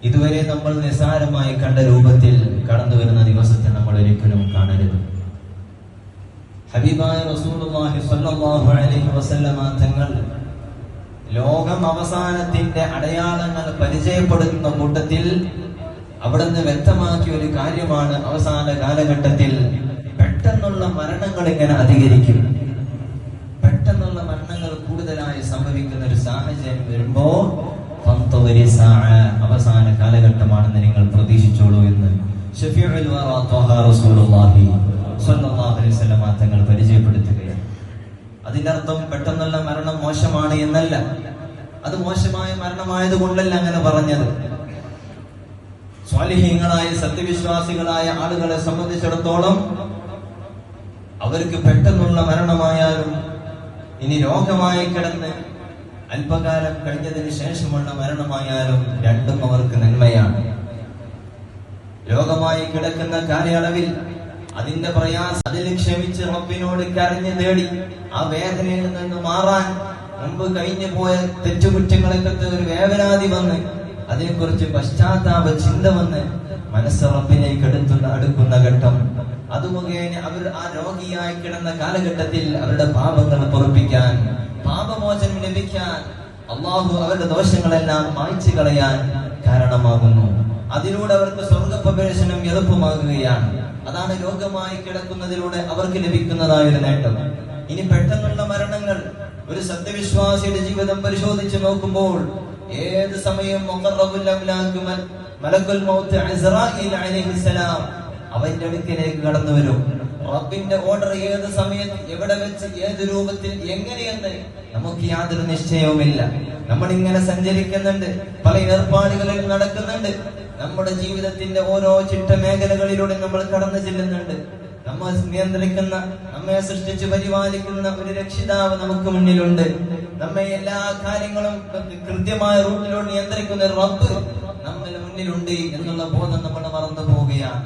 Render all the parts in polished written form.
ഇതുവരെ നമ്മൾ നിസ്സാരമായി കണ്ട രൂപത്തിൽ കടന്നു വരുന്ന ദിവസത്തെ നമ്മൾ ഒരിക്കലും കാണരുത്. ഹബീബായ റസൂലുള്ളാഹി സ്വല്ലല്ലാഹു അലൈഹി വസല്ലമ തങ്ങൾ ലോകം അവസാനത്തിന്റെ അടയാളങ്ങൾ പരിചയപ്പെടുത്തുന്ന കൂട്ടത്തിൽ അവിടുന്ന് വ്യക്തമാക്കിയ ഒരു കാര്യമാണ്, അവസാന കാലഘട്ടത്തിൽ പെട്ടെന്നുള്ള മരണങ്ങൾ ഇങ്ങനെ അധികരിക്കും. പെട്ടെന്നുള്ള മരണങ്ങൾ കൂടുതലായി സംഭവിക്കുന്ന ഒരു സാഹചര്യം വരുമ്പോ അവസാന കാലഘട്ടമാണെന്ന് നിങ്ങൾ പ്രതീക്ഷിച്ചോളൂ എന്ന് ശഫീഉൽ വറാ ത്വഹ റസൂലുള്ളാഹി സ്വല്ലല്ലാഹു അലൈഹി വസല്ലം തങ്ങൾ പരിചയപ്പെടുത്തുകയാണ്. അതിന്റെ അർത്ഥം പെട്ടെന്നുള്ള മരണം മോശമാണ് എന്നല്ല. അത് മോശമായ മരണമായത് കൊണ്ടല്ല അങ്ങനെ പറഞ്ഞത്. സ്വാലിഹീങ്ങളായ സത്യവിശ്വാസികളായ ആളുകളെ സംബന്ധിച്ചിടത്തോളം അവർക്ക് പെട്ടെന്നുള്ള മരണമായാലും ഇനി രോഗമായി കിടന്ന് അല്പകാലം കഴിഞ്ഞതിന് ശേഷമുള്ള മരണമായാലും രണ്ടും അവർക്ക് നന്മയാണ്. രോഗമായി കിടക്കുന്ന കാലയളവിൽ അതിന്റെ പ്രയാസം അതിൽ ക്ഷമിച്ച് റബ്ബിനോട് കരഞ്ഞു തേടി ആ വേദനയിൽ നിന്ന് മാറാൻ മുമ്പ് കഴിഞ്ഞു പോയ തെറ്റുകുറ്റങ്ങളൊക്കെ ഒരു വേവനാതി വന്ന് അതിനെക്കുറിച്ച് പശ്ചാത്താപ ചിന്ത വന്ന് മനസ്സ് റബ്ബിലേക്ക് അടുക്കുന്ന ഘട്ടം, അത് മുഖേന അവർ ആ രോഗിയായി കിടന്ന കാലഘട്ടത്തിൽ അവരുടെ പാപങ്ങൾ പൊറുപ്പിക്കാൻ, പാപമോചനം ലഭിക്കാൻ, അള്ളാഹു അവരുടെ ദോഷങ്ങളെല്ലാം മായ്ച്ചു കളയാൻ കാരണമാകുന്നു. അതിലൂടെ അവർക്ക് സ്വർഗപ്രവേശനം എളുപ്പമാകുകയാണ്. അതാണ് രോഗമായി കിടക്കുന്നതിലൂടെ അവർക്ക് ലഭിക്കുന്നതായ ഒരു നേട്ടം. ഇനി പെട്ടെന്നുള്ള മരണങ്ങൾ ഒരു സത്യവിശ്വാസിയുടെ ജീവിതം പരിശോധിച്ച് നോക്കുമ്പോൾ ഏത് സമയം മലക്കുൽ മൗത്ത് ഇസ്രാഈൽ അലൈഹിസ്സലാം അവന്റെ അടുക്കലേക്ക് കടന്നു വരും. റബ്ബിന്റെ ഓർഡർ ഏത് സമയത്ത് എവിടെ വെച്ച് ഏത് രൂപത്തിൽ എങ്ങനെയെന്ന് നമുക്ക് യാതൊരു നിശ്ചയവുമില്ല. നമ്മൾ ഇങ്ങനെ സഞ്ചരിക്കുന്നുണ്ട്, പല ഏർപ്പാടുകളിൽ നടക്കുന്നുണ്ട്. നമ്മുടെ ജീവിതത്തിന്റെ ഓരോ ചിട്ട മേഖലകളിലൂടെ നമ്മൾ കടന്നു ചെല്ലുന്നുണ്ട്. നമ്മെ നിയന്ത്രിക്കുന്ന, നമ്മെ സൃഷ്ടിച്ച് പരിപാലിക്കുന്ന ഒരു രക്ഷിതാവ് നമുക്ക് മുന്നിലുണ്ട്. നമ്മെ എല്ലാ കാര്യങ്ങളും കൃത്യമായ റൂട്ടിലൂടെ നിയന്ത്രിക്കുന്ന ഒരു റബ്ബ് നമ്മുടെ മുന്നിലുണ്ട് എന്നുള്ള ബോധം നമ്മൾ മറന്നു പോവുകയാണ്.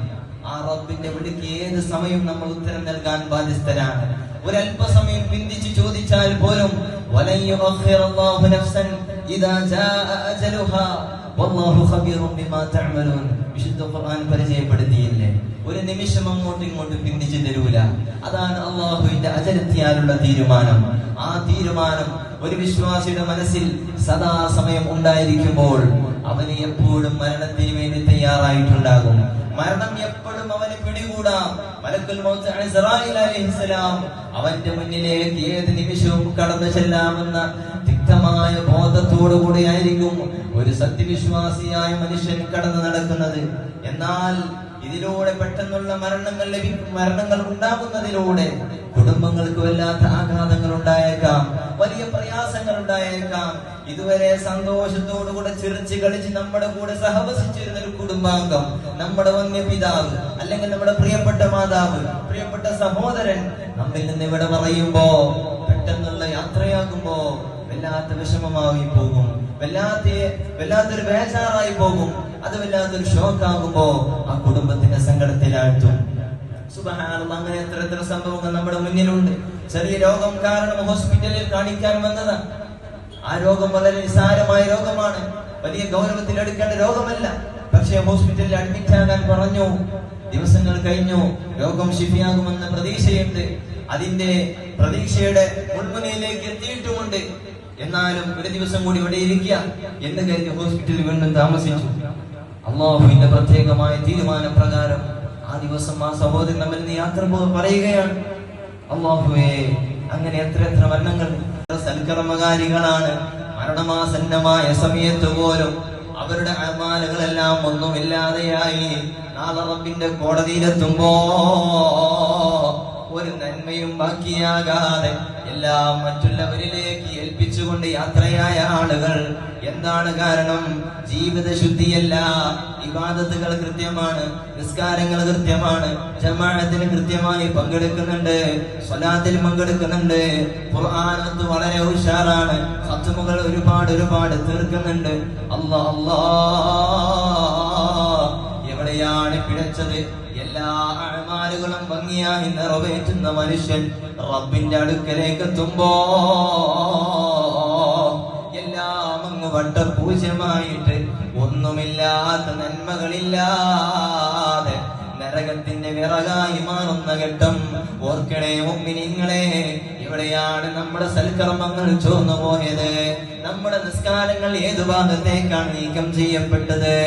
ആ റബ്ബിന്റെ വിളിക്ക് ഏത് സമയം നമ്മൾ ഉത്തരം നൽകാൻ ബാധ്യസ്ഥരാണ്. ഒരല്പസമയം പിന്തിച്ച് ചോദിച്ചാൽ പോലും വിശുദ്ധ ഖുർആൻ പരിചയപ്പെടുത്തിയില്ലേ, ഒരു നിമിഷം അങ്ങോട്ടും ഇങ്ങോട്ടും പിന്തിച്ചു തരൂല. അതാണ് അള്ളാഹുവിന്റെ അജരത്തിയാലുള്ള തീരുമാനം. ആ തീരുമാനം ഒരു വിശ്വാസിയുടെ മനസ്സിൽ സദാസമയം ഉണ്ടായിരിക്കുമ്പോൾ അവന് എപ്പോഴും മരണത്തിന് വേണ്ടി തയ്യാറായിട്ടുണ്ടാകും. മരണം എപ്പോഴും അവന് പിടികൂടാം. മലക്കുൽ മൗത്ത് ഇസ്രാഈൽ അലൈഹിസ്സലാം അവന്റെ മുന്നിലേക്ക് ഏത് നിമിഷവും കടന്നു ചെല്ലാമെന്ന തിക്തമായ ബോധത്തോടുകൂടി ആയിരിക്കും ഒരു സത്യവിശ്വാസിയായ മനുഷ്യൻ കടന്നു നടക്കുന്നത്. എന്നാൽ ഇതിലൂടെ പെട്ടെന്നുള്ള മരണങ്ങൾ ഉണ്ടാകുന്നതിലൂടെ കുടുംബങ്ങൾക്ക് വല്ലാത്ത ആഘാതങ്ങൾ ഉണ്ടായേക്കാം, വലിയ പ്രയാസങ്ങൾ ഉണ്ടായേക്കാം. ഇതുവരെ സന്തോഷത്തോടുകൂടെ ചിരിച്ച് കളിച്ച് നമ്മുടെ കൂടെ സഹവസിച്ചിരുന്ന ഒരു കുടുംബാംഗം, നമ്മുടെ വന്യപിതാവ് അല്ലെങ്കിൽ നമ്മുടെ പ്രിയപ്പെട്ട മാതാവ്, പ്രിയപ്പെട്ട സഹോദരൻ നമ്മിൽ നിന്ന് ഇവിടെ പറയുമ്പോ, പെട്ടെന്നുള്ള യാത്രയാകുമ്പോ വല്ലാത്ത വിഷമമായി പോകും, വല്ലാത്തൊരു ബേജാറായി പോകും. അത് വല്ലാത്തൊരു ഷോക്കാകുമ്പോ ആ കുടുംബത്തിന്റെ സങ്കടത്തിലാഴ്ത്തും. സുബ്ഹാനല്ലാഹ്, അങ്ങനെ എത്ര സംഭവങ്ങൾ നമ്മുടെ മുന്നിലുണ്ട്. ചെറിയ രോഗം കാരണം ഹോസ്പിറ്റലിൽ കാണിക്കാൻ വന്നതാ. ആ രോഗം വളരെ നിസ്സാരമായ രോഗമാണ്, വലിയ ഗൗരവത്തിൽ എടുക്കേണ്ട രോഗമല്ല. പക്ഷേ ഹോസ്പിറ്റലിൽ അഡ്മിറ്റ് ആകാൻ പറഞ്ഞു. ദിവസങ്ങൾ കഴിഞ്ഞു, രോഗം ശിഫിയാകുമെന്ന പ്രതീക്ഷയുണ്ട്. അതിന്റെ പ്രതീക്ഷയുടെ മുൾമുനയിലേക്ക് എത്തിയിട്ടുമുണ്ട്. എന്നാലും ഒരു ദിവസം കൂടി ഇവിടെ ഇരിക്കുക എന്ന് കരുതി ഹോസ്പിറ്റലിൽ വീണ്ടും താമസിച്ചു. അള്ളാഹുവിന്റെ പ്രത്യേകമായ തീരുമാനപ്രകാരം ആ ദിവസം ആ സഹോദരൻ നമ്മിൽ നിന്ന് യാത്ര പറയുകയാണ്. അള്ളാഹുവേ, അങ്ങനെ എത്ര മരണങ്ങൾ. സൽക്കർമ്മകാരികളാണ്. മരണമാസന്നമായ സമയത്ത് പോലും അവരുടെ അമാലുകളെല്ലാം ഒന്നുമില്ലാതെയായി നാളെ റബ്ബിന്റെ കോടതിയിലെത്തുമ്പോ ഒരു നന്മയും ബാക്കിയാകാതെ എല്ലാം മറ്റുള്ളവരിലേക്ക് ഏൽപ്പിച്ചുകൊണ്ട് യാത്രയായ ആളുകൾ. എന്താണ് കാരണം? ജീവിത ശുദ്ധിയല്ല. ഇബാദത്തുകൾ കൃത്യമാണ്, നിസ്കാരങ്ങൾ കൃത്യമാണ്, ജമാഅത്തിന് കൃത്യമായി പങ്കെടുക്കുന്നുണ്ട്, സ്വലാത്തിൽ പങ്കെടുക്കുന്നുണ്ട്, ഖുർആനത്ത് വളരെ ഉഷാറാണ്, ഖത്മുകൾ ഒരുപാട് തീർക്കുന്നുണ്ട്. അല്ലാഹ്, എവിടെയാണ് പിഴച്ചത്? എല്ലാ അഅ്മാലുകളും ഭംഗിയായി നിറവേറ്റുന്ന മനുഷ്യൻ റബ്ബിന്റെ അടുക്കലേക്ക് എത്തുമ്പോ എല്ലാം അങ്ങ് വട്ടപൂജ്യമായിട്ട് ഒന്നുമില്ലാത്ത നന്മകളില്ലാതെ നരകത്തിന്റെ വിറകായി മാറുന്ന ഘട്ടം ഓർക്കണേ മുഅ്മിനീങ്ങളെ. ഇവിടെയാണ് നമ്മുടെ സൽക്കർമ്മങ്ങൾ ചോർന്നു പോയത്. നമ്മുടെ നിസ്കാരങ്ങൾ ഏതു ഭാഗത്തേക്കാണ് നീക്കം ചെയ്യപ്പെട്ടത്?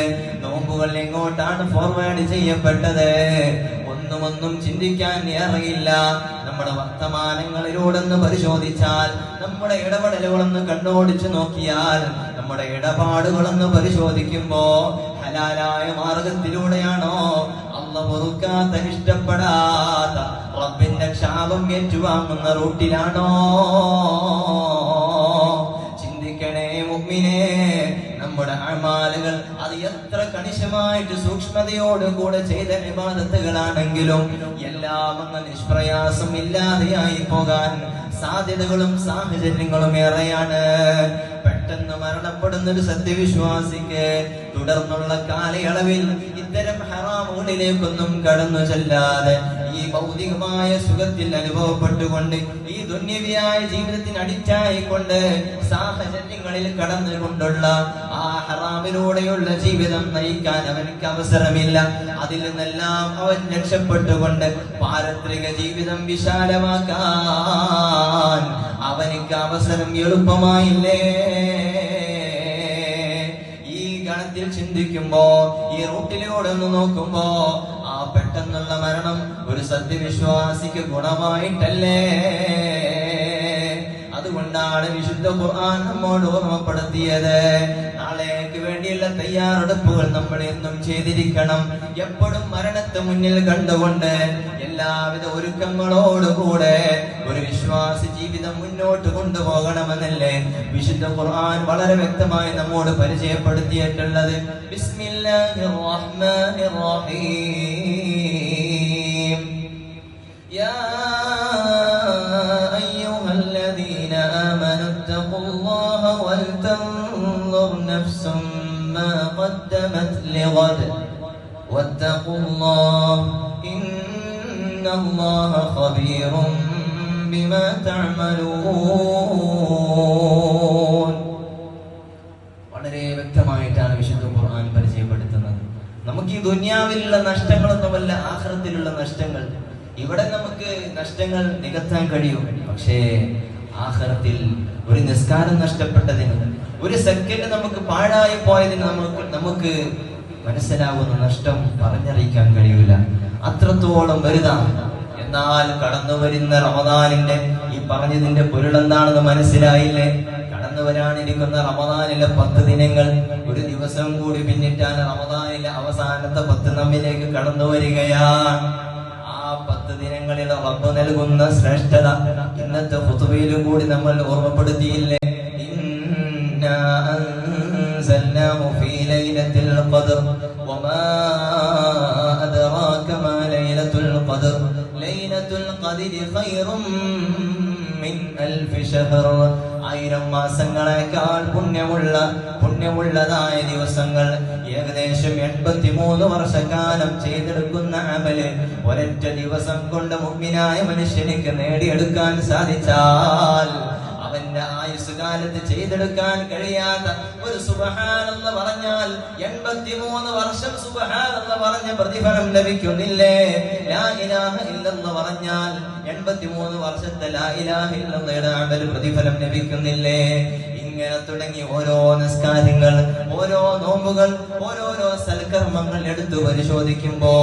നോമ്പുകൾ എങ്ങോട്ടാണ് ഫോർവേഡ് ചെയ്യപ്പെട്ടത്? ഒന്നും ചിന്തിക്കാൻ അറിയില്ല. നമ്മുടെ വർത്തമാനങ്ങളിലൂടെന്ന് പരിശോധിച്ചാൽ, നമ്മുടെ ഇടപെടലുകളൊന്ന് കണ്ണോടിച്ചു നോക്കിയാൽ, നമ്മുടെ ഇടപാടുകളൊന്ന് പരിശോധിക്കുമ്പോ ഹലാലായ മാർഗത്തിലൂടെയാണോ, അല്ലാഹു പൊറുക്കാത്ത ഇഷ്ടപ്പെടാത്ത റബ്ബിന്റെ ശാപം ഏറ്റുവാങ്ങുന്ന റൂട്ടിലാണോ? ചിന്തിക്കണേ മുഅ്മിനേ. നമ്മുടെ അമാലുകൾ അത് എത്ര കണിശമായിട്ട് സൂക്ഷ്മതയോട് കൂടെ ചെയ്ത ഇബാദത്തുകളാണെങ്കിലും എല്ലാം അങ്ങ് നിഷ്പ്രയാസം ഇല്ലാതെയായി പോകാൻ സാധ്യതകളും സാഹചര്യങ്ങളും ഏറെയാണ്. പെട്ടെന്ന് മരണപ്പെടുന്ന ഒരു സത്യവിശ്വാസിക്ക് തുടർന്നുള്ള കാലയളവിൽ ഇത്തരം ഹറാമുകളിലേക്കൊന്നും കടന്നു ചെല്ലാതെ ഈ ഭൗതികമായ സുഖത്തിൽ അനുഭവപ്പെട്ടുകൊണ്ട് ഈ ദുന്യവിയായ ജീവിതത്തിന് അടിച്ചായിക്കൊണ്ട് സാഹചര്യങ്ങളിൽ കടന്നുകൊണ്ടുള്ള ആ ഹറാമിലൂടെയുള്ള ജീവിതം നയിക്കാൻ അവനക്ക് അവസരമില്ല. അതിൽ നിന്നെല്ലാം അവൻ രക്ഷപ്പെട്ടുകൊണ്ട് പാരത്രിക ജീവിതം വിശാലമാക്കാൻ അവനക്ക് അവസരം എളുപ്പമായില്ലേ? ഈ ഗണത്തിൽ ചിന്തിക്കുമ്പോ, ഈ റൂട്ടിലൂടെ ഒന്ന് നോക്കുമ്പോ, ആ പെട്ടെന്നുള്ള മരണം ഒരു സത്യവിശ്വാസിക്ക് ഗുണമായിട്ടല്ലേ? അതുകൊണ്ടാണ് വിശുദ്ധ ഖുർആൻ നമ്മോട് ഓർമ്മപ്പെടുത്തിയത്, നാളേക്ക് വേണ്ടിയുള്ള തയ്യാറെടുപ്പുകൾ നമ്മൾ എന്നും ചെയ്തിരിക്കണം. എപ്പോഴും മരണത്തെ മുന്നിൽ കണ്ടുകൊണ്ട് എല്ലാവിധ ഒരുക്കങ്ങളോടുകൂടെ ഒരു വിശ്വാസി ജീവിതം മുന്നോട്ട് കൊണ്ടുപോകണമെന്നല്ലേ വിശുദ്ധ ഖുർആൻ വളരെ വ്യക്തമായി നമ്മോട് പരിചയപ്പെടുത്തിയിട്ടുള്ളത്. ബിസ്മില്ലാഹിർ റഹ്മാനിർ റഹീം. യാ അയ്യുഹല്ലദീന ആമനു തഖുല്ലാഹ വൽ തൻദുർ നഫ്സും മാ ഖദ്ദമത് ലിഗദ് വത്തഖുല്ലാഹ ഇന്നല്ലാഹ ഖബീറും ബിമാ തഅമലൂൻ. വളരെ വ്യക്തമായിട്ടാണ് വിശുദ്ധ ഖുർആൻ പരിചയപ്പെടുത്തുന്നത്. നമുക്ക് ഈ ദുനിയാവിലുള്ള നഷ്ടങ്ങളൊന്നുമല്ല ആഖിറത്തിലുള്ള നഷ്ടങ്ങൾ. ഇവിടെ നമുക്ക് നഷ്ടങ്ങൾ നികത്താൻ കഴിയും. പക്ഷേ ആഖിറത്തിൽ ഒരു നിസ്കാരം നഷ്ടപ്പെട്ടതിന്, ഒരു സെക്കൻഡ് നമുക്ക് പാഴായി പോയതിന് നമുക്ക് മനസ്സിലാവുന്ന നഷ്ടം പറഞ്ഞറിയിക്കാൻ കഴിയൂല. അത്രത്തോളം വലുതാണ്. എന്നാൽ കടന്നു വരുന്ന റമദാനിന്റെ ഈ പറഞ്ഞതിന്റെ പൊരുളെന്താണെന്ന് മനസ്സിലായില്ലേ? കടന്നു വരാനിരിക്കുന്ന റമദാനിലെ 10 ദിനങ്ങൾ, ഒരു ദിവസം കൂടി പിന്നിട്ടാണ് റമദാനിലെ അവസാനത്തെ 10 നമ്മിലേക്ക് കടന്നു വരികയാണ്. ആ 10 ദിനങ്ങളിൽ റബ്ബ് നൽകുന്ന ശ്രേഷ്ഠത ഇന്നത്തെ ഖുതുബയിലും കൂടി നമ്മൾ ഓർമ്മപ്പെടുത്തിയില്ലേ? ഇന്നാ അൻസൽനാഹു ഫീ ലൈലത്തിൽ ഖദ്ർ വമാ അദ്റാക മാ ലൈലത്തുൽ ഖദ്ർ ലൈലത്തുൽ ഖദ്രി ഖൈറും മിൻ അൽഫി ശഹർ. 1000 മാസങ്ങളേക്കാൾ പുണ്യമുള്ളതായ ദിവസങ്ങൾ, ഏകദേശം 83 വർഷക്കാലം ചെയ്തെടുക്കുന്ന അമല് ഒരൊറ്റ ദിവസം കൊണ്ട് മുഅ്മിനായ മനുഷ്യനിക്ക് നേടിയെടുക്കാൻ സാധിച്ചാൽ അവന്റെ ആയുസ് കാലത്ത് ചെയ്തെടുക്കാൻ കഴിയാത്ത ഒരു സുബ്ഹാനല്ലാഹ് പറഞ്ഞാൽ 83 വർഷം സുബ്ഹാനല്ലാഹ് പറഞ്ഞ പ്രതിഫലം ലഭിക്കുന്നില്ലേ? ലാ ഇലാഹ ഇല്ലല്ലാഹ് പറഞ്ഞാൽ 83 വർഷത്തെ ലാ ഇലാഹ ഇല്ലല്ലാഹയുടെ അമൽ പ്രതിഫലം ലഭിക്കുന്നില്ലേ? ഇങ്ങനെ തുടങ്ങി ഓരോ നിസ്കാരങ്ങൾ, ഓരോ നോമ്പുകൾ, ഓരോരോ സൽക്കർമ്മങ്ങൾ എടുത്തു പരിശോധിക്കുമ്പോ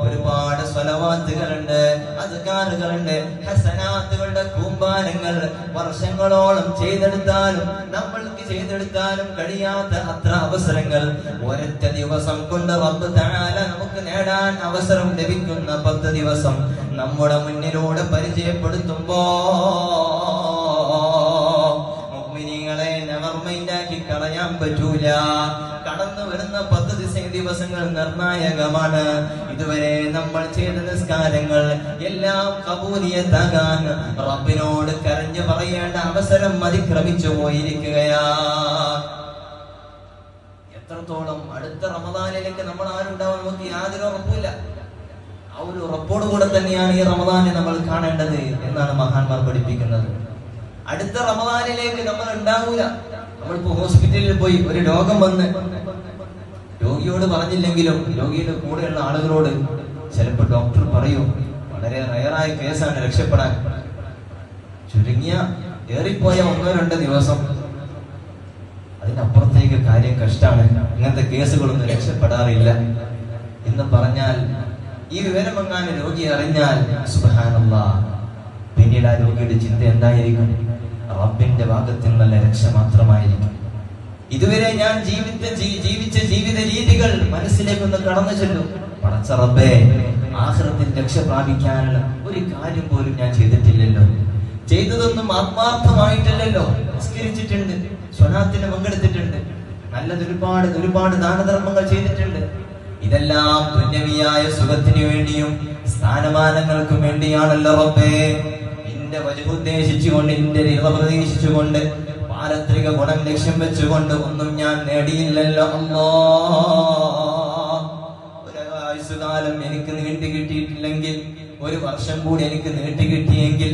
ഒരുപാട് സ്വലവാത്തുകളുണ്ട്, അദ്കാറുകളുണ്ട്, ഹസനാത്തുകളുടെ കൂമ്പാരങ്ങൾ. വർഷങ്ങളോളം ചെയ്തെടുത്താലും നമ്മൾക്ക് ചെയ്തെടുത്താലും കഴിയാത്ത അത്ര അവസരങ്ങൾ ഒരൊറ്റ ദിവസം കൊണ്ട് റബ്ബ് തആല നമുക്ക് നേടാൻ അവസരം ലഭിക്കുന്ന 10 ദിവസം നമ്മുടെ മുന്നിലൂടെ പരിചയപ്പെടുത്തുമ്പോ മുഅ്മിനീങ്ങളെ നെവർ മൈൻഡാക്കി കളയാൻ പറ്റൂല. കടന്നു വരുന്ന 10 ദിവസങ്ങൾ നിർണായകമാണ്. ഇതുവരെ നമ്മൾ ചെയ്ത നിസ്കാരങ്ങൾ എല്ലാം ഖബൂലിയത്താകാൻ റബ്ബിനോട് കരഞ്ഞു പറയേണ്ട അവസരം അതിക്രമിച്ചു പോയിരിക്കുകയാ. എത്രത്തോളം അടുത്ത റമദാനിലേക്ക് നമ്മൾ ആരുണ്ടാവും നമുക്ക് യാതൊരു ഉറപ്പില്ല. ആ ഒരു ഉറപ്പോടുകൂടെ തന്നെയാണ് ഈ റമദാനെ നമ്മൾ കാണേണ്ടത് എന്നാണ് മഹാന്മാർ പഠിപ്പിക്കുന്നത്. അടുത്ത റമദാനിലേക്ക് നമ്മൾ ഉണ്ടാവൂല. നമ്മളിപ്പോ ഹോസ്പിറ്റലിൽ പോയി ഒരു രോഗം വന്ന് രോഗിയോട് പറഞ്ഞില്ലെങ്കിലും രോഗിയുടെ കൂടെയുള്ള ആളുകളോട് ചിലപ്പോൾ ഡോക്ടർ പറയും വളരെ റയറായ കേസാണ് രക്ഷപ്പെടാൻ, ചുരുങ്ങിയ ഏറിപ്പോയ 1-2 ദിവസം, അതിനപ്പുറത്തേക്ക് കാര്യം കഷ്ടാണ്, ഇങ്ങനത്തെ കേസുകളൊന്നും രക്ഷപ്പെടാറില്ല എന്ന് പറഞ്ഞാൽ ഈ വിവരമെങ്ങാനും രോഗി അറിഞ്ഞാൽ സുബ്ഹാനല്ലാഹ്, പിന്നീട് ആ രോഗിയുടെ ചിന്ത എന്തായിരിക്കും? റബ്ബിന്റെ ഭാഗത്തിൽ നല്ല രക്ഷ മാത്രമായിരിക്കും. ഇതുവരെ ഞാൻ ജീവിച്ച ജീവിത രീതികൾ മനസ്സിലേക്കൊന്ന് കടന്നു ചെല്ലും. പടച്ച റബ്ബേ, ആഖിറത്തിൽ രക്ഷ പ്രാപിക്കാനുള്ള ഒരു കാര്യം പോലും ഞാൻ ചെയ്തിട്ടില്ലല്ലോ, ചെയ്തതൊന്നും ആത്മാർത്ഥമായിട്ടല്ലല്ലോ. നിസ്കരിച്ചിട്ടുണ്ട്, സ്വലാത്തിന് പങ്കെടുത്തിട്ടുണ്ട്, നല്ലത് ഒരുപാട് ദാനധർമ്മങ്ങൾ ചെയ്തിട്ടുണ്ട്. ഇതെല്ലാം ദുന്യവിയായ സുഖത്തിന് വേണ്ടിയും സ്ഥാനമാനങ്ങൾക്കും വേണ്ടിയാണല്ലോ റബ്ബേ. നിന്റെ വജ്ഹ് ഉദ്ദേശിച്ചുകൊണ്ട്, നിന്റെ റിള പ്രതീക്ഷിച്ചുകൊണ്ട്, പാരത്രിക ഗുണം ലക്ഷ്യം വെച്ചുകൊണ്ട് ഒന്നും ഞാൻ നേടിയില്ലല്ലോ അല്ലാഹ്. ഒരു ആയുസ്സുകാലം എനിക്ക് നീട്ടി കിട്ടിയിട്ടില്ലെങ്കിൽ, ഒരു വർഷം കൂടി എനിക്ക് നീട്ടി കിട്ടിയെങ്കിൽ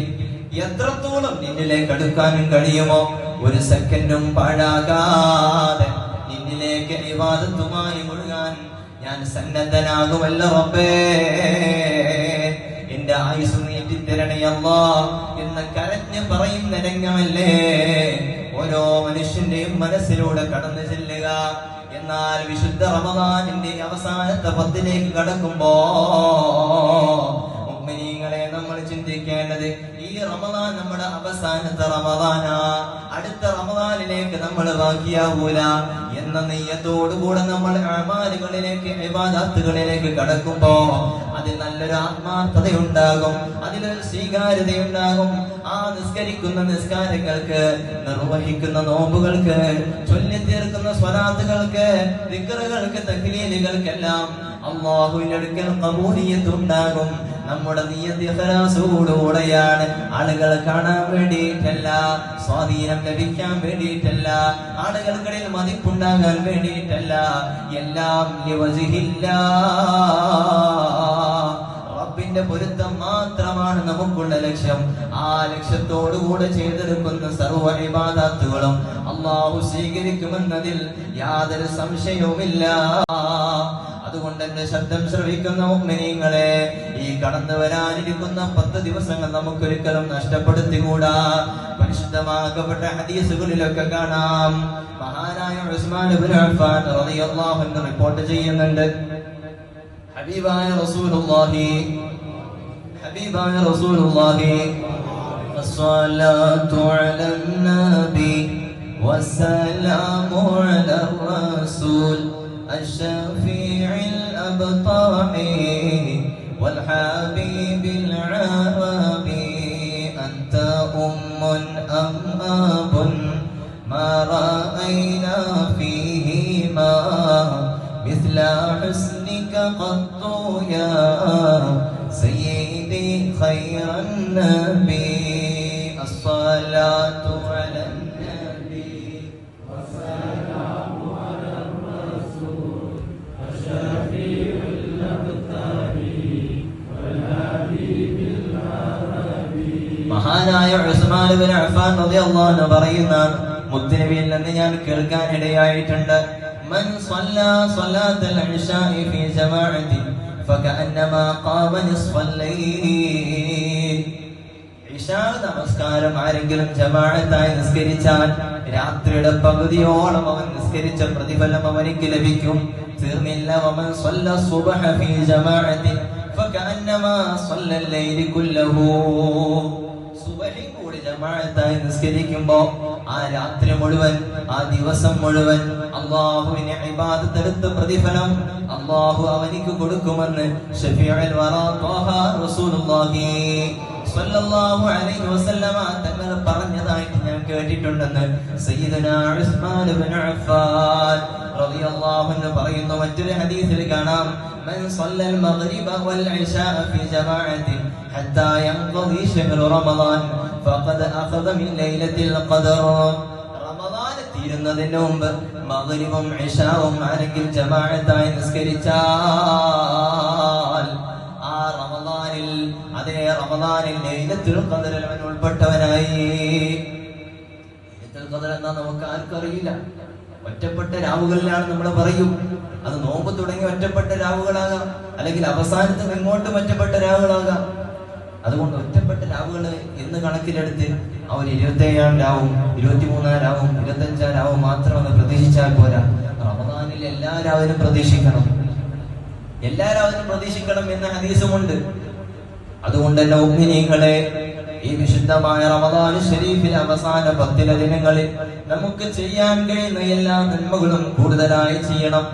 എത്രത്തോളം നിന്നിലേക്ക് അടുക്കാനും കഴിയുമോ, ഒരു സെക്കൻഡും പാഴാകാതെ നിന്നിലേക്ക് ഇബാദത്തുമായി മുഴുകാൻ ഞാൻ സന്നദ്ധനാകുമല്ലോ റബ്ബേ. എന്റെ ആയുസ് നീട്ടിത്തരണേ അല്ലാഹ് എന്ന് കരഞ്ഞ് പറയുന്ന രംഗമല്ലേ ഓരോ മനുഷ്യന്റെയും മനസ്സിലൂടെ കടന്നു ചെല്ലുക. എന്നാൽ വിശുദ്ധ റമദാനിന്റെ അവസാനത്തെ 10ലേക്ക് കടക്കുമ്പോ മുഅ്മിനീങ്ങളെ നമ്മൾ ചിന്തിക്കേണ്ടത്, ഈ റമദാൻ നമ്മുടെ അവസാനത്തെ റമദാനാ, അടുത്ത റമദാനിലേക്ക് നമ്മൾ ബാക്കിയാവൂല എന്ന നിയ്യത്തോടുകൂടെ നമ്മൾ അമാലുകളിലേക്ക്, ഇബാദത്തുകളിലേക്ക് കടക്കുമ്പോ അതിൽ നല്ലൊരു ആത്മാർത്ഥതയുണ്ടാകും, അതിലൊരു സ്വീകാര്യതയുണ്ടാകും. ആ നിസ്കരിക്കുന്ന നിസ്കാരങ്ങൾക്ക്, നിർവഹിക്കുന്ന നോമ്പുകൾക്ക്, ചൊല്ലിത്തീർക്കുന്ന സ്വലാത്തുകൾക്ക്, ദിക്റുകൾക്ക്, തഹ്ലീലുകൾക്കെല്ലാം അല്ലാഹുവിന്റെ അടുക്കൽ ഖബൂലിയത്ത് ഉണ്ടാകും. നമ്മുടെ നിയ്യത്ത് ഇഖ്ലാസോടുകൂടെയാണ്, ആളുകൾ കാണാൻ വേണ്ടിയിട്ടല്ല, സ്വാധീനം ലഭിക്കാൻ വേണ്ടിയിട്ടല്ല, ആളുകൾക്കിടയിൽ മതിപ്പുണ്ടാകാൻ വേണ്ടിയിട്ടല്ല, എല്ലാം റബ്ബിന്റെ പൊരുത്തം മാത്രമാണ് നമുക്കുള്ള ലക്ഷ്യം. ആ ലക്ഷ്യത്തോടുകൂടെ ചെയ്തെടുക്കുന്ന സർവ്വ ഇബാദത്തുകളും അല്ലാഹു സ്വീകരിക്കുമെന്നതിൽ യാതൊരു സംശയവുമില്ല. അതുകൊണ്ട് എന്റെ ശബ്ദം ശ്രവിക്കുന്ന മുഅ്മിനീങ്ങളെ, ഈ കടന്നു വരാനിരിക്കുന്ന 10 ദിവസങ്ങൾ നമുക്കൊരിക്കലും നഷ്ടപ്പെടുത്തിക്കൂടാ. പരിശുദ്ധമാക്കപ്പെട്ട ഹദീസുകളിലൊക്കെ കാണാം, മഹാനായ ഉസ്മാൻ ഇബ്നു അഫ്ഫാൻ റളിയല്ലാഹു അൻഹു റിപ്പോർട്ട് ചെയ്യുന്നുണ്ട്, ഹബീബായ റസൂലുള്ളാഹി അസ്സലാത്തു അലൻ നബി വസ്സലാമു അലർ റസൂൽ الشفيع الأبطح والحبيب العربي أنت أم أم أب ما رأينا فيهما مثل حسنك قط يا سيدي خير النبي الصلاة على النبي والسلام على الرسول الشفيع الأبطحي والحبيب العربي. മഹാനായ ഉസ്മാൻ ഇബ്നു അഫ്ഫാൻ റളിയല്ലാഹു അൻഹു പറയുന്ന മുത്തുനബിയിൽ നിന്ന് ഞാൻ കേൾക്കാൻ ഇടയായിട്ടുണ്ട്, من صلى صلاة العشاء في جماعة فكأنما قام نصف الليل. ഇശാ നമസ്കാരം ആരെങ്കിലും ജമാഅത്തായി നിസ്കരിച്ചാൽ രാത്രിയുടെ പകുതിയോളം അവൻ നിസ്കരിച്ച പ്രതിഫലം അവനിക്ക് ലഭിക്കും. തീർന്നില്ല, ومن صلى الصبح في جماعة فكأنما صلى الليل كله. സുബഹി കൂടി ജമാഅത്തായി നിസ്കരിക്കുമ്പോ ആ രാത്രി മുഴുവൻ, ആ ദിവസം മുഴുവൻ അല്ലാഹുവിനെ ഇബാദത്ത് എടുത്ത പ്രതിഫലം അല്ലാഹു അവനിക്ക് കൊടുക്കുമെന്ന് ശഫീഉൽ വറാ ത്വാഹ റസൂലുള്ളാഹി സ്വല്ലല്ലാഹു അലൈഹി വസല്ലമ തങ്ങൾ പറഞ്ഞതായിട്ട് ഞാൻ കേട്ടിട്ടുണ്ടെന്ന് സയ്യിദുനാ ഉസ്മാൻ ഇബ്നു അഫ്ഫാൻ റളിയല്ലാഹു അൻഹു പറയുന്നു. മറ്റൊരു ഹദീസിൽ കാണാം, من صلى المغرب والعشاء في جماعة حتى ينقضي شهر رمضان فقد أخذ من ليلة القدر. റമദാൻ തീരുന്നതിന് മുമ്പ് മഗ്രിബും ഇശാവും ആരെങ്കിലും ജമാഅത്തായി നിസ്കരിച്ചാൽ ആ റമദാനിൽ, അതേ റമദാനിൽ ലൈലത്തുൽ ഖദറിൽ അവൻ ഉൾപ്പെട്ടവനായി. ലൈലത്തുൽ ഖദർ എന്നാ നമുക്ക് ആർക്കും അറിയില്ല. ഒറ്റപ്പെട്ട രാവുകളിലാണ് നമ്മൾ പറയും. അത് നോമ്പ് തുടങ്ങി ഒറ്റപ്പെട്ട രാവുകളാകാം, അല്ലെങ്കിൽ അവസാനത്ത് എങ്ങോട്ടും ഒറ്റപ്പെട്ട രാവുകളാകാം. അതുകൊണ്ട് ഒറ്റപ്പെട്ട രാവുകൾ എന്ന് കണക്കിലെടുത്ത് അവർ 27 രാവും 23 രാവും 25 രാവും മാത്രം പ്രതീക്ഷിച്ചാൽ പോരാ. റമദാനിൽ എല്ലാ രാവിലും പ്രതീക്ഷിക്കണം, എല്ലാ രാവിലും പ്രതീക്ഷിക്കണം എന്ന ഹദീസുമുണ്ട്. അതുകൊണ്ട് തന്നെ മുഅ്മിനീങ്ങളെ, ഈ വിശുദ്ധമായ റമദാൻ ശരീഫിലെ അവസാന 10 ദിനങ്ങളിൽ നമുക്ക് ചെയ്യാൻ കഴിയുന്ന എല്ലാ നന്മകളും കൂടുതലായി ചെയ്യണം.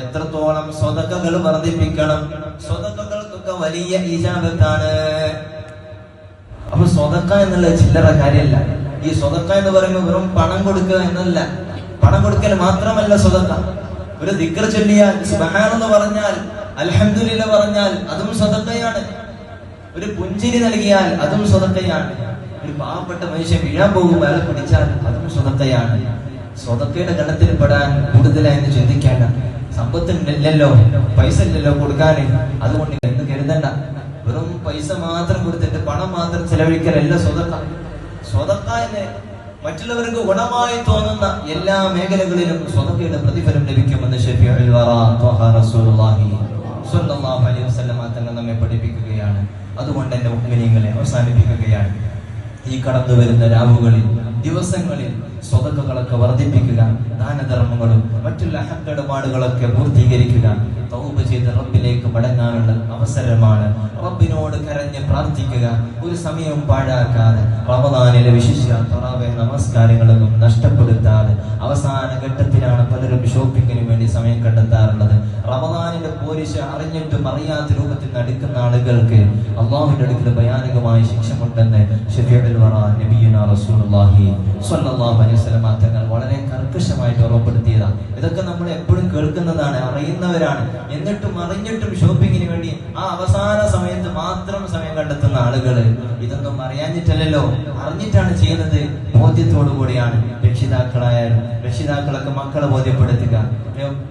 എത്രത്തോളം സ്വതക്കകൾ വർദ്ധിപ്പിക്കണം. സ്വതക്കകൾക്കൊക്കെ വലിയ ഇജാബത്താണ്. അപ്പൊ സ്വതക്ക എന്നുള്ളത് ചില്ലറ കാര്യമല്ല. ഈ സ്വതക്ക എന്ന് പറയുമ്പോൾ വെറും പണം കൊടുക്കുക എന്നല്ല. പണം കൊടുക്കൽ മാത്രമല്ല സ്വതക്ക. ഒരു ദിക്ർ ചൊല്ലിയാൽ, സുബ്ഹാനല്ലാഹ് പറഞ്ഞാൽ, അൽഹംദുലില്ലാഹ് പറഞ്ഞാൽ അതും സ്വതക്കയാണ്. ഒരു പുഞ്ചിരി നൽകിയാൽ അതും സ്വതക്കയാണ്. ഒരു പാവപ്പെട്ട മനുഷ്യൻ വീഴാൻ പോകുമ്പോൾ അയാളെ പിടിച്ചാൽ അതും സ്വതക്കയാണ്. സ്വതക്കയുടെ ഗണത്തിൽ പെടാൻ കൂടുതലായെന്ന് ചിന്തിക്കേണ്ട. സമ്പത്തില്ലല്ലോ, പൈസ ഇല്ലല്ലോ കൊടുക്കാൻ, അതുകൊണ്ട് എന്ന് കരുതണ്ട. വെറും പൈസ മാത്രം കൊടുത്തിട്ട് പണം മാത്രം ചെലവഴിക്കലല്ല സ്വതക്ക. സ്വതക്ക എന്ന് മറ്റുള്ളവർക്ക് ഗുണമായി തോന്നുന്ന എല്ലാ മേഖലകളിലും സ്വതക്കയുടെ പ്രതിഫലം ലഭിക്കുമെന്ന് ശഫീഉൽ വറാ ത്വഹ റസൂലുള്ളാഹി സ്വല്ലല്ലാഹു അലൈഹി വസല്ലം തങ്ങൾ നമ്മെ പഠിപ്പിക്കുകയാണ്. അതുകൊണ്ട് എന്റെ മുഅ്മിനീങ്ങളെ അവസാനിപ്പിക്കുകയാണ്. ഈ കടന്നു വരുന്ന രാവുകളിൽ, ദിവസങ്ങളിൽ സ്വതക്കകളൊക്കെ വർദ്ധിപ്പിക്കുക. ദാനധർമ്മങ്ങളും മറ്റുള്ള ഹക്കിടപാടുകളൊക്കെ പൂർത്തീകരിക്കുക. തൗബ ചെയ്ത് റബ്ബിലേക്ക് മടങ്ങാനുള്ള അവസരമാണ്. റബ്ബിനോട് കരഞ്ഞ് പ്രാർത്ഥിക്കുക. ഒരു സമയവും പാഴാക്കാതെ, റമദാനിലെ വിശിഷ്യ തറാവീഹ് നമസ്കാരങ്ങളൊന്നും നഷ്ടപ്പെടുത്താതെ. അവസാന ഘട്ടത്തിലാണ് പലരും ഷോപ്പിങ്ങിന് വേണ്ടി സമയം കണ്ടെത്താറുള്ളത്. റമദാനിന്റെ പോരിശ അറിഞ്ഞിട്ടും അറിയാത്ത രൂപത്തിൽ നടക്കുന്ന ആളുകൾക്ക് അല്ലാഹുവിന്റെ അടുക്കൽ ഭയാനകമായ ശിക്ഷമുണ്ടെന്ന് ശഫീഉൽ വറാ നബിയുനാ റസൂലുള്ളാഹി സ്വല്ലല്ലാഹു അലൈഹി വസല്ലം തങ്ങൾ വളരെ കർക്കശമായിട്ട് ഉറപ്പെടുത്തിയതാണ്. ഇതൊക്കെ നമ്മൾ എപ്പോഴും കേൾക്കുന്നതാണ്, അറിയുന്നവരാണ്. എന്നിട്ടും അറിഞ്ഞിട്ടും ഷോപ്പിങ്ങിന് വേണ്ടി ആ അവസാന സമയത്ത് മാത്രം സമയം കണ്ടെത്തുന്ന ആളുകൾ ഇതൊന്നും അറിയാഞ്ഞിട്ടല്ലോ, അറിഞ്ഞിട്ടാണ് ചെയ്യുന്നത്. ബോധ്യത്തോടു കൂടിയാണ്. രക്ഷിതാക്കളൊക്കെ മക്കളെ ബോധ്യപ്പെടുത്തുക.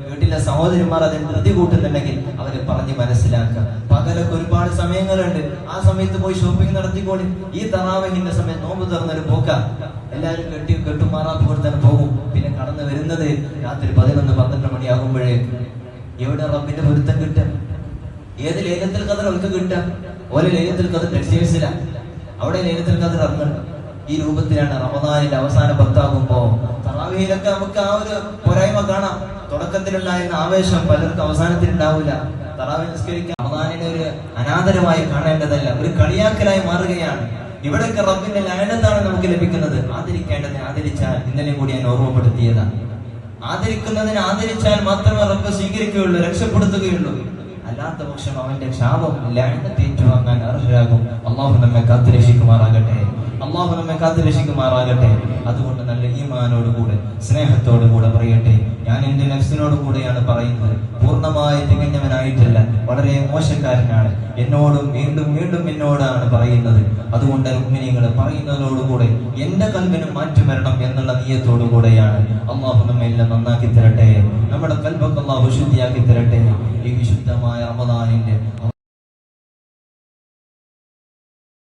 വീട്ടിലെ സഹോദരിമാർ അതിന് ധൃതി കൂട്ടുന്നുണ്ടെങ്കിൽ അവരെ പറഞ്ഞ് മനസ്സിലാക്കുക. പകലൊക്കെ ഒരുപാട് സമയങ്ങളുണ്ട്, ആ സമയത്ത് പോയി ഷോപ്പിംഗ് നടത്തിക്കോളി. ഈ തറാവീഹിന്റെ സമയം നോമ്പ് തുറന്നൊരു പോക്ക. എല്ലാവരും കെട്ടുമാറാപ്പ് കൊടുത്താണ് പോകും. പിന്നെ കടന്നു വരുന്നത് രാത്രി 11-12 മണിയാകുമ്പോഴേക്ക്. എവിടെ റബ്ബിന്റെ പൊരുത്തം കിട്ടുക? ഏത് ലൈലത്തുൽ ഖദർ അവർക്ക് കിട്ടുക? ഓരോ ലൈലത്തുൽ ഖദർ ടെക്സ്റ്റൈൽസിലാ, അവിടെ ലൈലത്തുൽ ഖദർ ഇറങ്ങുന്നുണ്ട്. ഈ രൂപത്തിലാണ് റമദാനിന്റെ അവസാന 10 ആകുമ്പോ തറാവീഹിലൊക്കെ നമുക്ക് ആ ഒരു പോരായ്മ കാണാം. തുടക്കത്തിലുണ്ടായിരുന്ന ആവേശം പലർക്കും അവസാനത്തിൽ ഉണ്ടാവില്ല. തറാവീഹ് നിസ്കരിക്കാൻ റമദാനിനെ ഒരു അനാദരമായി കാണേണ്ടതല്ല, ഒരു കളിയാക്കലായി മാറുകയാണ്. ഇവിടെയൊക്കെ റബ്ബിന്റെ ലഅനത്താണ് നമുക്ക് ലഭിക്കുന്നത്. ആദരിക്കേണ്ടതിനെ ആദരിച്ചാൽ, ഇന്നലെ കൂടി ഞാൻ ഓർമ്മപ്പെടുത്തിയതാണ്, ആദരിക്കുന്നതിനെ ആദരിച്ചാൽ മാത്രമേ റബ്ബ് സ്വീകരിക്കുകയുള്ളൂ, രക്ഷപ്പെടുത്തുകയുള്ളൂ. അല്ലാത്ത പക്ഷം അവന്റെ ശാപം ലഅനത്ത് ഏറ്റുവാങ്ങാൻ അർഹരാകും. അല്ലാഹു നമ്മെ കാത്തുരക്ഷിക്കുമാറാകട്ടെ. അല്ലാഹു നമ്മെ കാത്തുരക്ഷിക്കുമാറാകട്ടെ. അതുകൊണ്ട് നല്ല ഈമാനോടുകൂടെ സ്നേഹത്തോടുകൂടെ പറയട്ടെ, ഞാൻ എന്റെ നഫ്സിനോട് കൂടെയാണ് പറയുന്നത്. പൂർണ്ണമായി തികഞ്ഞവനായിട്ടല്ല, വളരെ മോശക്കാരനാണ്. എന്നോടും വീണ്ടും വീണ്ടും എന്നോടാണ് പറയുന്നത്. അതുകൊണ്ട് മുഅ്മിനീങ്ങൾ പറയുന്നതോടുകൂടെ എന്റെ കൽബിന് മാറ്റം വരണം എന്നുള്ള നിയ്യത്തോടുകൂടെയാണ്. അല്ലാഹു നമ്മെ എല്ലാം നന്നാക്കി തരട്ടെ. നമ്മുടെ കൽബൊക്കെ അല്ലാഹു ശുദ്ധിയാക്കി തരട്ടെ. ഈ വിശുദ്ധമായ റമദാനിന്റെ